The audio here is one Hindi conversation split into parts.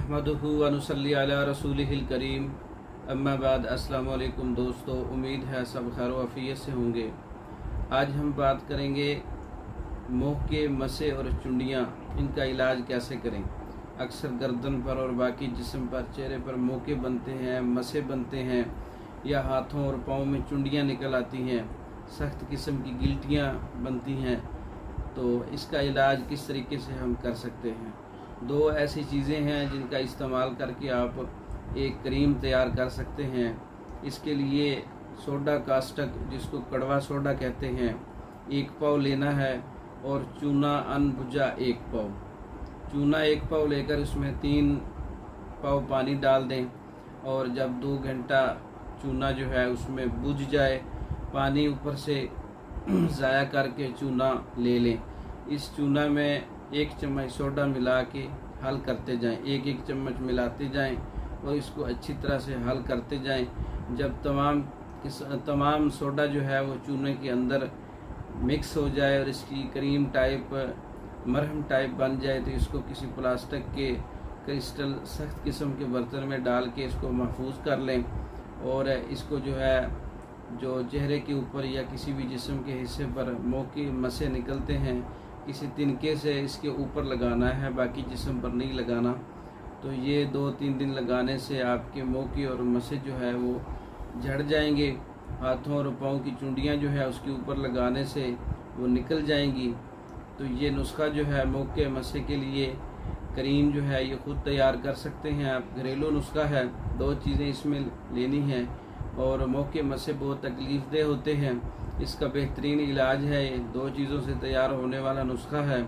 नहमदुहु व नुसल्ली अला रसूलिहिल करीम। अम्मा बाद अस्सलाम वालेकुम दोस्तों, उम्मीद है सब खैर वफ़ियत से होंगे। आज हम बात करेंगे मुँह के मसे और चुंडियाँ, इनका इलाज कैसे करें। अक्सर गर्दन पर और बाकी जिस्म पर, चेहरे पर मोके बनते हैं, मसे बनते हैं या हाथों और पाँव में चुंडियाँ निकल आती हैं, सख्त किस्म की गिल्टियाँ बनती हैं। तो इसका इलाज किस तरीके से हम कर सकते हैं। दो ऐसी चीज़ें हैं जिनका इस्तेमाल करके आप एक क्रीम तैयार कर सकते हैं। इसके लिए सोडा कास्टक, जिसको कड़वा सोडा कहते हैं, 1 पाव लेना है और चूना अनभुजा 1 पाव। चूना 1 पाव लेकर उसमें 3 पाव पानी डाल दें और जब 2 घंटा चूना जो है उसमें बुझ जाए, पानी ऊपर से ज़ाया करके चूना ले लें। इस चूना में 1 चम्मच सोडा मिला के हल करते जाएं, एक चम्मच मिलाते जाएं और इसको अच्छी तरह से हल करते जाएं। जब तमाम सोडा जो है वो चूने के अंदर मिक्स हो जाए और इसकी क्रीम टाइप, मरहम टाइप बन जाए, तो इसको किसी प्लास्टिक के क्रिस्टल सख्त किस्म के बर्तन में डाल के इसको महफूज कर लें और इसको जो है, जो चेहरे के ऊपर या किसी भी जिस्म के हिस्से पर मुँह की मसे निकलते हैं, किसी तिनके से इसके ऊपर लगाना है, बाकी जिस्म पर नहीं लगाना। तो ये 2-3 दिन लगाने से आपके मुँह की और मसे जो है वो झड़ जाएंगे। हाथों और पाँव की चुंडियाँ जो है उसके ऊपर लगाने से वो निकल जाएंगी। तो ये नुस्खा जो है मुँह के मसे के लिए क्रीम जो है ये ख़ुद तैयार कर सकते हैं आप। घरेलू नुस्खा है, 2 चीज़ें इसमें लेनी हैं और मुँह के मसे बहुत तकलीफ़देह होते हैं। इसका बेहतरीन इलाज है, 2 चीज़ों से तैयार होने वाला नुस्खा है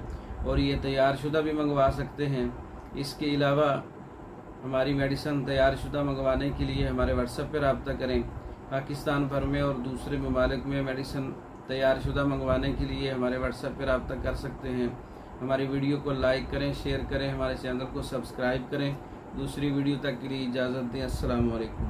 और ये तैयार शुदा भी मंगवा सकते हैं। इसके अलावा हमारी मेडिसिन तैयार शुदा मंगवाने के लिए हमारे व्हाट्सएप पर रब्ता करें। पाकिस्तान भर में और दूसरे ममालिक में मेडिसिन तैयार शुदा मंगवाने के लिए हमारे व्हाट्सएप पर रब्ता कर सकते हैं। हमारी वीडियो को लाइक करें, शेयर करें, हमारे चैनल को सब्सक्राइब करें। दूसरी वीडियो तक के लिए इजाज़त दें। अस्सलाम वालेकुम।